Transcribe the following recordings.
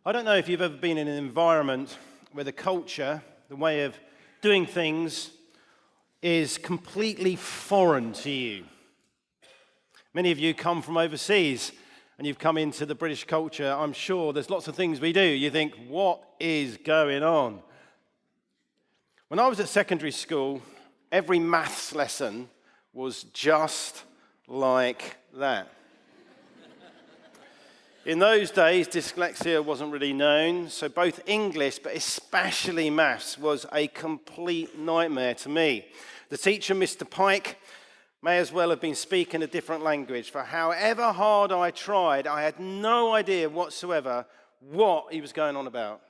I don't know if you've ever been in an environment where the culture, the way of doing things, is completely foreign to you. Many of you come from overseas and you've come into the British culture. I'm sure there's lots of things we do. You think, what is going on? When I was at secondary school, every maths lesson was just like that. In those days, dyslexia wasn't really known, so both English, but especially maths, was a complete nightmare to me. The teacher, Mr. Pike, may as well have been speaking a different language, for however hard I tried, I had no idea whatsoever what he was going on about.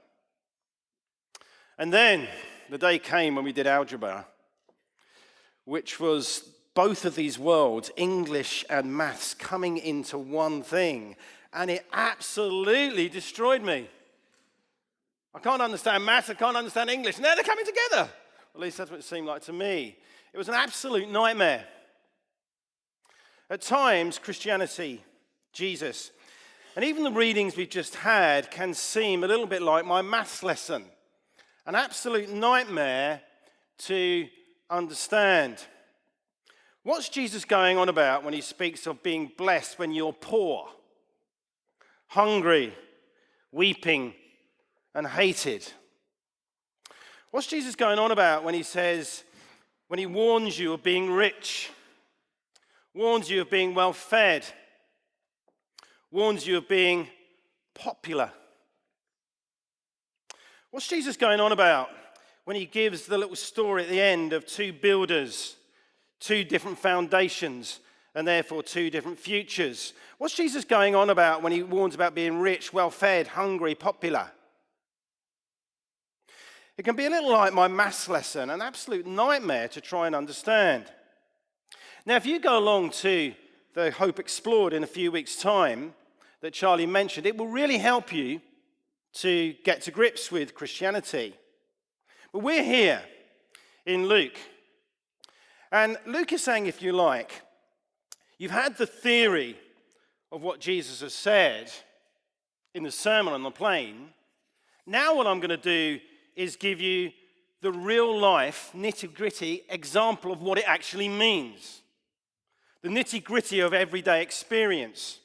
And then the day came when we did algebra, which was both of these worlds, English and maths, coming into one thing. And it absolutely destroyed me. I can't understand maths, I can't understand English, and now they're coming together. At least that's what it seemed like to me. It was an absolute nightmare. At times, Christianity, Jesus, and even the readings we've just had can seem a little bit like my maths lesson. An absolute nightmare to understand. What's Jesus going on about when he speaks of being blessed when you're poor, hungry, weeping, and hated? What's Jesus going on about when he warns you of being rich, warns you of being well fed, warns you of being popular? What's Jesus going on about when he gives the little story at the end of two builders, two different foundations, and therefore two different futures? What's Jesus going on about when he warns about being rich, well-fed, hungry, popular? It can be a little like my maths lesson, an absolute nightmare to try and understand. Now, if you go along to the Hope Explored in a few weeks' time that Charlie mentioned, it will really help you to get to grips with Christianity. But we're here in Luke. And Luke is saying, if you like, you've had the theory of what Jesus has said in the Sermon on the Plain. Now what I'm going to do is give you the real-life, nitty-gritty example of what it actually means. The nitty-gritty of everyday experience.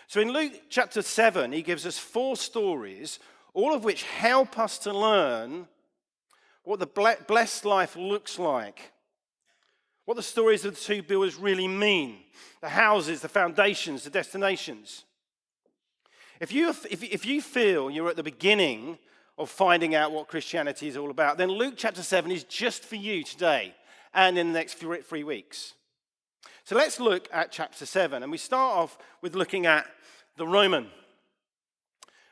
So in Luke chapter 7, he gives us 4 stories, all of which help us to learn what the blessed life looks like. What the stories of the two builders really mean. The houses, the foundations, the destinations. If you feel you're at the beginning of finding out what Christianity is all about, then Luke chapter 7 is just for you today and in the next 3 weeks. So let's look at chapter 7, and we start off with looking at the Roman.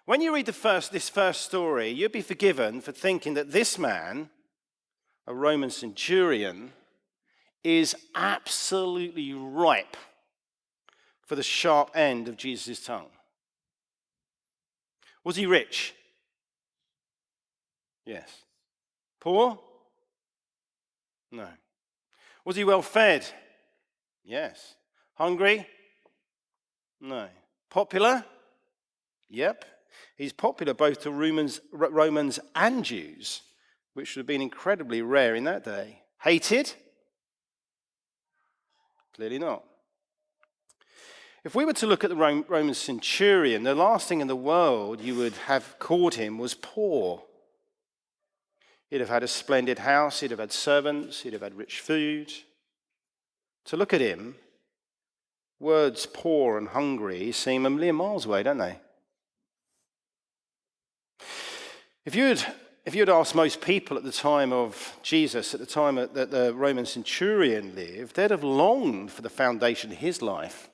When you read this first story, you'll be forgiven for thinking that this man, a Roman centurion, is absolutely ripe for the sharp end of Jesus' tongue. Was he rich? Yes. Poor? No. Was he well fed? Yes. Hungry? No. Popular? Yep. He's popular both to Romans and Jews, which would have been incredibly rare in that day. Hated? Clearly not. If we were to look at the Roman centurion, the last thing in the world you would have called him was poor. He'd have had a splendid house, he'd have had servants, he'd have had rich food. To look at him, words poor and hungry seem a million miles away, don't they? If you had asked most people at the time of Jesus, at the time that the Roman centurion lived, they'd have longed for the foundation his life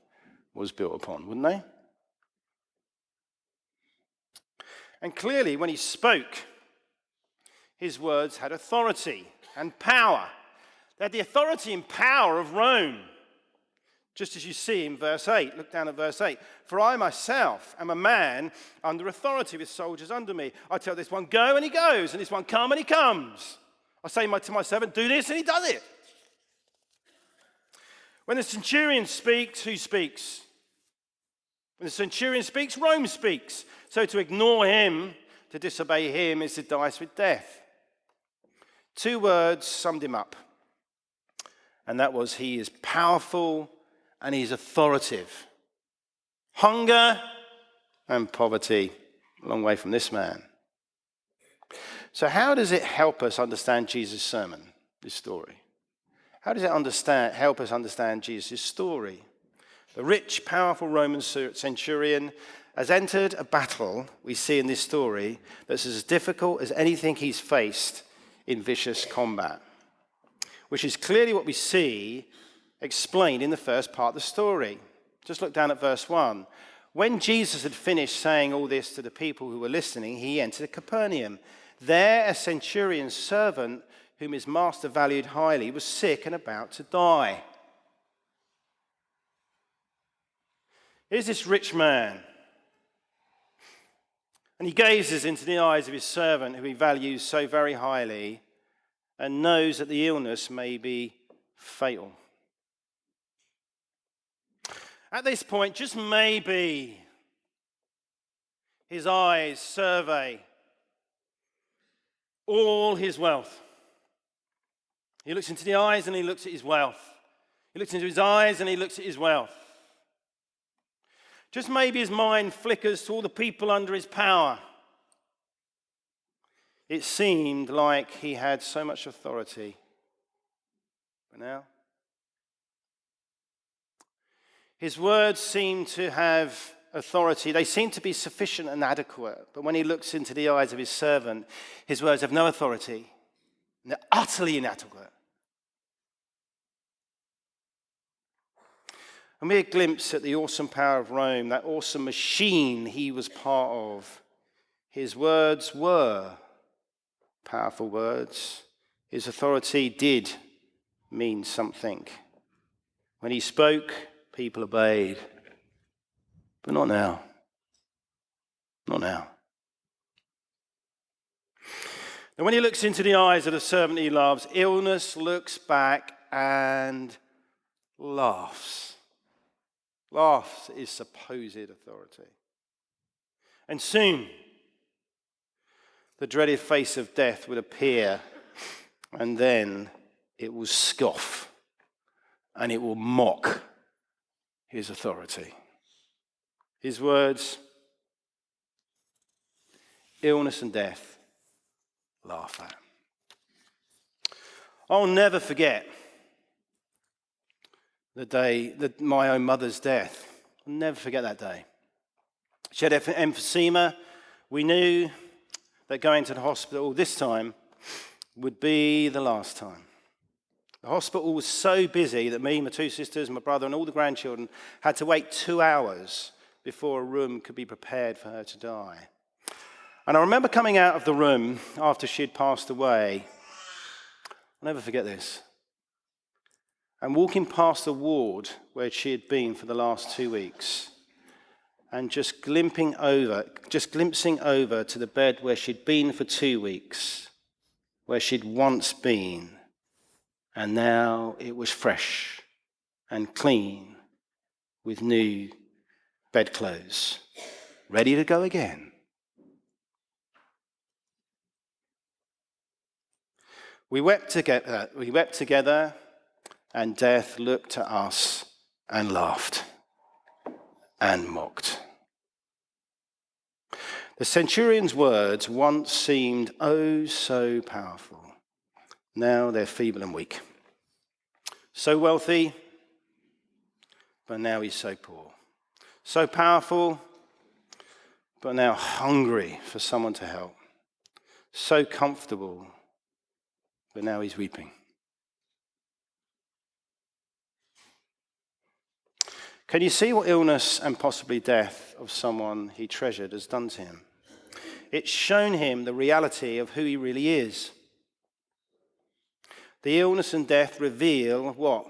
was built upon, wouldn't they? And clearly, when he spoke, his words had authority and power. They had the authority and power of Rome. Just as you see in verse 8. Look down at verse 8. For I myself am a man under authority with soldiers under me. I tell this one, go, and he goes. And this one, come, and he comes. I say to my servant, do this, and he does it. When the centurion speaks, who speaks? When the centurion speaks, Rome speaks. So to ignore him, to disobey him, is to die with death. 2 words summed him up. And that was, he is powerful and he's authoritative. Hunger and poverty, a long way from this man. So how does it help us understand Jesus' sermon, this story? How does it help us understand Jesus' story? The rich, powerful Roman centurion has entered a battle we see in this story that's as difficult as anything he's faced in vicious combat, which is clearly what we see explained in the first part of the story. Just look down at verse 1. When Jesus had finished saying all this to the people who were listening, he entered Capernaum. There a centurion's servant, whom his master valued highly, was sick and about to die. Here's this rich man, and he gazes into the eyes of his servant, who he values so very highly, and knows that the illness may be fatal. At this point, just maybe, his eyes survey all his wealth. He looks into the eyes and he looks at his wealth. He looks into his eyes and he looks at his wealth. Just maybe his mind flickers to all the people under his power. It seemed like he had so much authority. But now, his words seem to have authority. They seem to be sufficient and adequate. But when he looks into the eyes of his servant, his words have no authority. And they're utterly inadequate. A mere glimpse at the awesome power of Rome, that awesome machine he was part of. His words were powerful words. His authority did mean something. When he spoke, people obeyed. But not now. Not now. And when he looks into the eyes of the servant he loves, illness looks back and laughs. Laughs at his supposed authority. And soon, the dreaded face of death would appear, and then it will scoff, and it will mock his authority. His words, illness and death, laugh at. I'll never forget the day, my own mother's death. I'll never forget that day. She had emphysema. We knew that going to the hospital this time would be the last time. The hospital was so busy that me, my 2 sisters, my brother, and all the grandchildren had to wait 2 hours before a room could be prepared for her to die. And I remember coming out of the room after she had passed away. I'll never forget this. And walking past the ward where she had been for the last 2 weeks, and just glimpsing over to the bed where she'd been for 2 weeks, where she'd once been, and now it was fresh and clean with new bedclothes, ready to go again. We wept together, and death looked at us and laughed and mocked. The centurion's words once seemed oh so powerful. Now they're feeble and weak. So wealthy, but now he's so poor. So powerful, but now hungry for someone to help. So comfortable, but now he's weeping. Can you see what illness and possibly death of someone he treasured has done to him? It's shown him the reality of who he really is. The illness and death reveal what?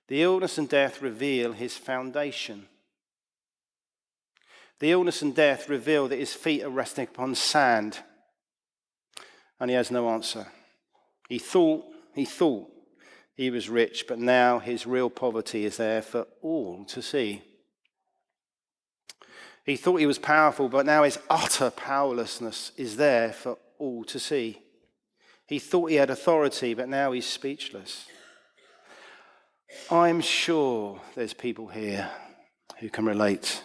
The illness and death reveal his foundation. The illness and death reveal that his feet are resting upon sand, and he has no answer. He thought he was rich, but now his real poverty is there for all to see. He thought he was powerful, but now his utter powerlessness is there for all to see. He thought he had authority, but now he's speechless. I'm sure there's people here who can relate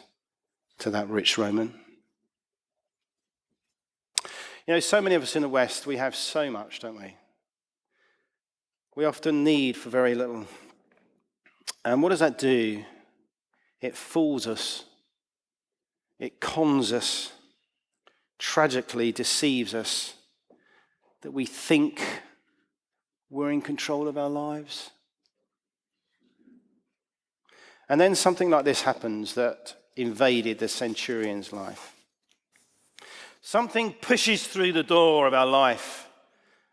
to that rich Roman. You know, so many of us in the West, we have so much, don't we? We often need for very little. And what does that do? It fools us. It cons us, tragically deceives us, that we think we're in control of our lives. And then something like this happens that invaded the centurion's life. Something pushes through the door of our life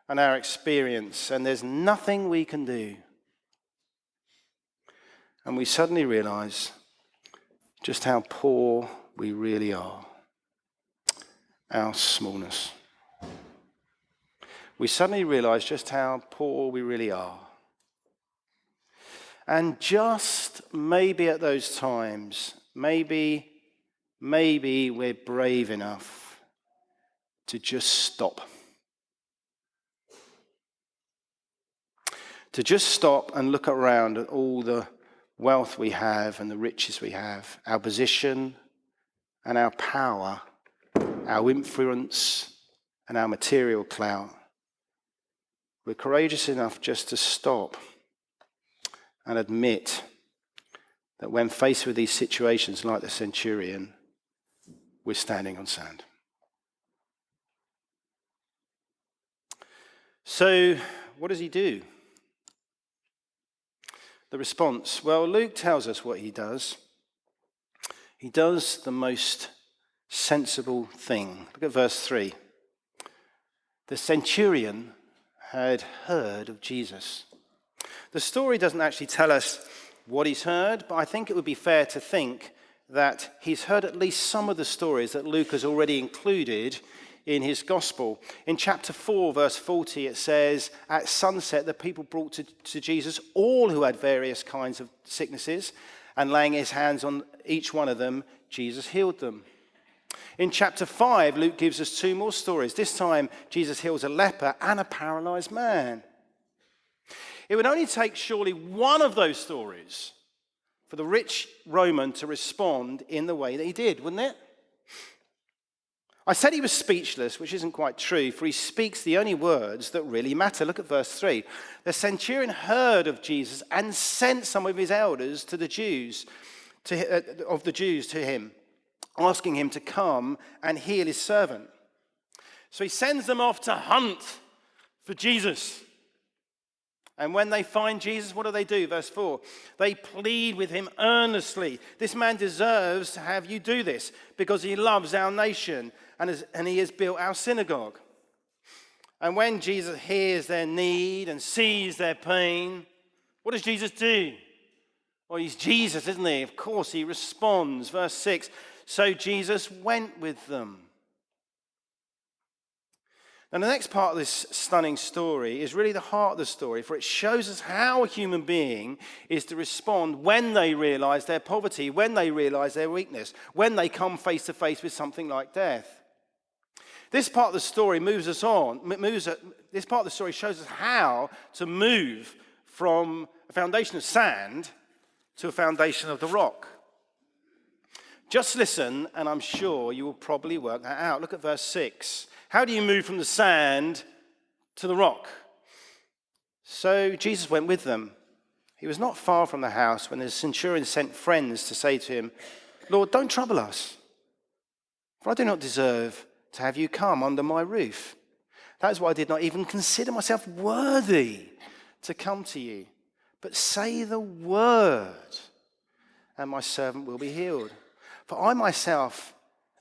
and our experience, and there's nothing we can do. And we suddenly realize just how poor we really are. Our smallness. We suddenly realize just how poor we really are. And just maybe at those times, maybe we're brave enough to just stop. To just stop and look around at all the wealth we have and the riches we have, our position and our power, our influence and our material clout. We're courageous enough just to stop and admit that when faced with these situations like the centurion, we're standing on sand. So, what does he do? The response, well, Luke tells us what he does. He does the most sensible thing. Look at verse 3. The centurion had heard of Jesus. The story doesn't actually tell us what he's heard, but I think it would be fair to think that he's heard at least some of the stories that Luke has already included in his gospel. In chapter 4, verse 40, it says, at sunset, the people brought to Jesus all who had various kinds of sicknesses, and laying his hands on each one of them, Jesus healed them. In chapter 5, Luke gives us two more stories. This time, Jesus heals a leper and a paralyzed man. It would only take surely one of those stories for the rich Roman to respond in the way that he did, wouldn't it? I said he was speechless, which isn't quite true, for he speaks the only words that really matter. Look at verse 3. The centurion heard of Jesus and sent some of his elders to the Jews, to him, asking him to come and heal his servant. So he sends them off to hunt for Jesus. And when they find Jesus, what do? Verse 4, they plead with him earnestly. This man deserves to have you do this because he loves our nation and he has built our synagogue. And when Jesus hears their need and sees their pain, what does Jesus do? Well, he's Jesus, isn't he? Of course, he responds. Verse 6, so Jesus went with them. And the next part of this stunning story is really the heart of the story, for it shows us how a human being is to respond when they realize their poverty, when they realize their weakness, when they come face to face with something like death. This part of the story this part of the story shows us how to move from a foundation of sand to a foundation of the rock. Just listen, and I'm sure you will probably work that out. Look at verse 6. How do you move from the sand to the rock? So Jesus went with them. He was not far from the house when the centurion sent friends to say to him, Lord, don't trouble us, for I do not deserve to have you come under my roof. That is why I did not even consider myself worthy to come to you. But say the word, and my servant will be healed. For I myself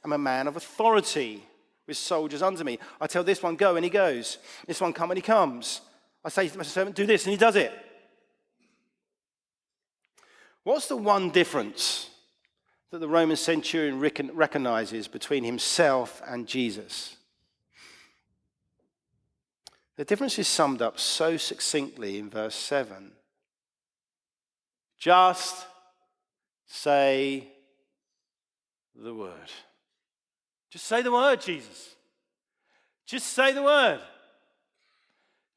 am a man of authority, with soldiers under me. I tell this one, go, and he goes. This one, come, and he comes. I say to my servant, do this, and he does it. What's the one difference that the Roman centurion recognizes between himself and Jesus? The difference is summed up so succinctly in verse 7. Just say the word. Just say the word, Jesus. Just say the word.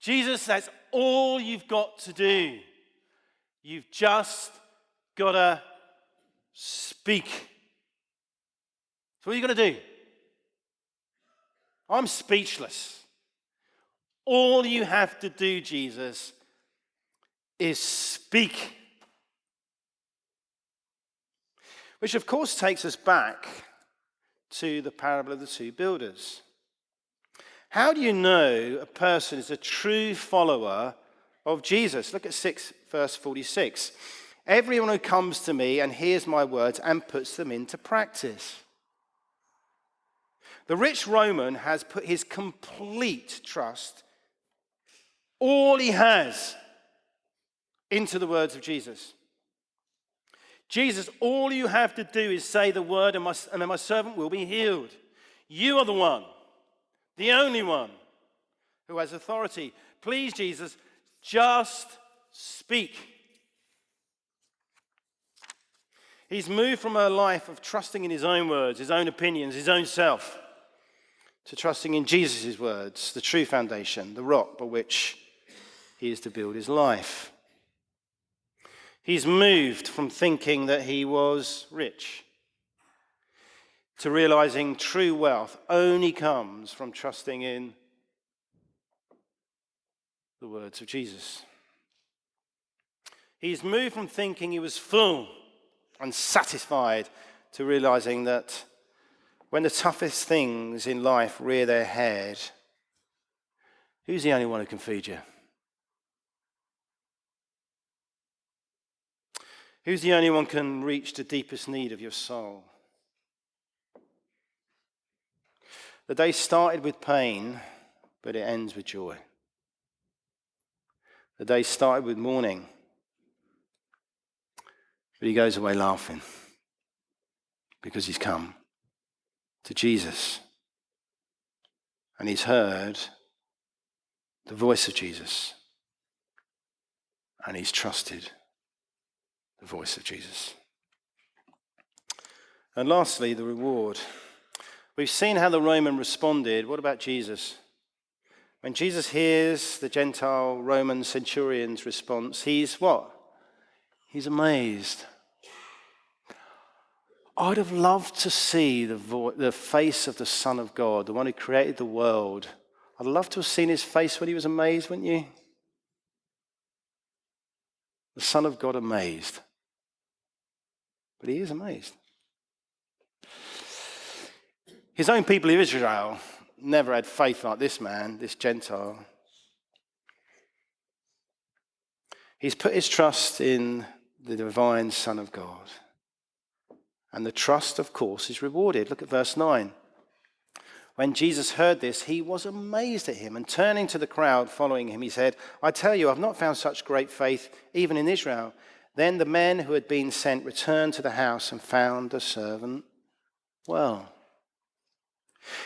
Jesus, that's all you've got to do. You've just got to speak. So what are you going to do? I'm speechless. All you have to do, Jesus, is speak. Which, of course, takes us back to the parable of the two builders. How do you know a person is a true follower of Jesus? Look at 6, verse 46. Everyone who comes to me and hears my words and puts them into practice. The rich Roman has put his complete trust, all he has, into the words of Jesus. Jesus, all you have to do is say the word and then my servant will be healed. You are the one, the only one who has authority. Please, Jesus, just speak. He's moved from a life of trusting in his own words, his own opinions, his own self, to trusting in Jesus' words, the true foundation, the rock by which he is to build his life. He's moved from thinking that he was rich to realizing true wealth only comes from trusting in the words of Jesus. He's moved from thinking he was full and satisfied to realizing that when the toughest things in life rear their head, who's the only one who can feed you? Who's the only one who can reach the deepest need of your soul? The day started with pain, but it ends with joy. The day started with mourning, but he goes away laughing because he's come to Jesus and he's heard the voice of Jesus and he's trusted the voice of Jesus. And lastly, the reward. We've seen how the Roman responded. What about Jesus? When Jesus hears the Gentile Roman centurion's response, he's what? He's amazed. I'd have loved to see the face of the Son of God, the one who created the world. I'd love to have seen his face when he was amazed, wouldn't you? The Son of God amazed. But he is amazed. His own people of Israel never had faith like this man, this Gentile. He's put his trust in the divine Son of God. And the trust, of course, is rewarded. Look at verse 9. When Jesus heard this, he was amazed at him, and turning to the crowd following him, he said, I tell you, I've not found such great faith even in Israel. Then the men who had been sent returned to the house and found the servant well.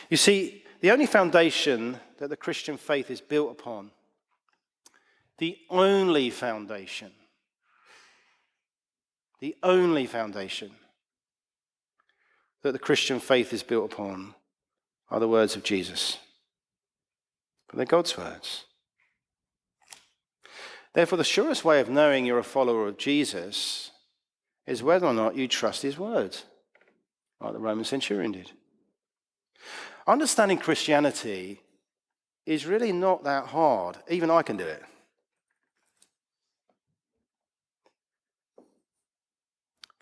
You see, the only foundation that the Christian faith is built upon, the only foundation that the Christian faith is built upon are the words of Jesus. But they're God's words. Therefore, the surest way of knowing you're a follower of Jesus is whether or not you trust his words, like the Roman centurion did. Understanding Christianity is really not that hard. Even I can do it.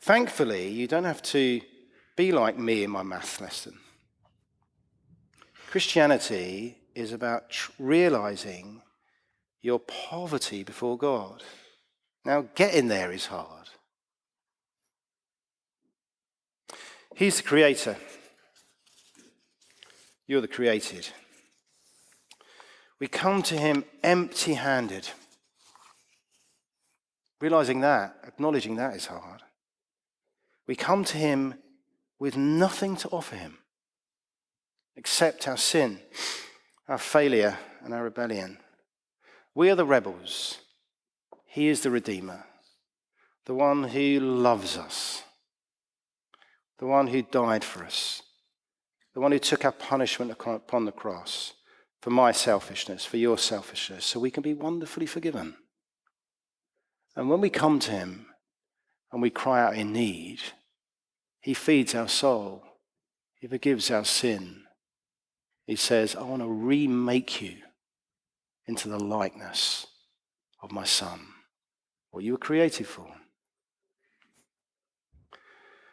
Thankfully, you don't have to be like me in my maths lesson. Christianity is about realizing your poverty before God. Now, getting there is hard. He's the creator. You're the created. We come to him empty-handed. Realizing that, acknowledging that is hard. We come to him with nothing to offer him except our sin, our failure, and our rebellion. We are the rebels. He is the Redeemer, the one who loves us, the one who died for us, the one who took our punishment upon the cross for my selfishness, for your selfishness, so we can be wonderfully forgiven. And when we come to him and we cry out in need, he feeds our soul. He forgives our sin. He says, I want to remake you into the likeness of my Son, what you were created for.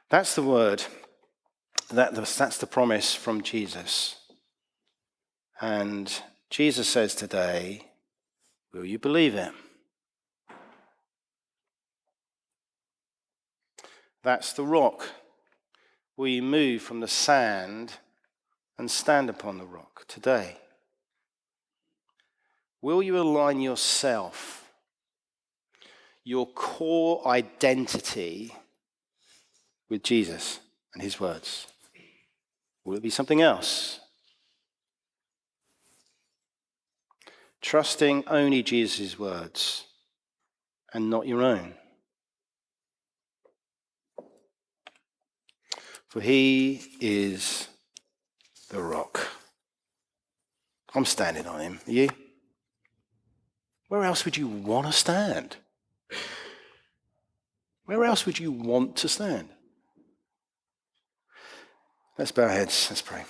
That's the word. That's the promise from Jesus. And Jesus says today, will you believe it? That's the rock. Will you move from the sand and stand upon the rock today? Will you align yourself, your core identity, with Jesus and his words? Will it be something else? Trusting only Jesus' words and not your own. For he is the rock. I'm standing on him. Are you? Where else would you want to stand? Where else would you want to stand? Let's bow our heads. Let's pray.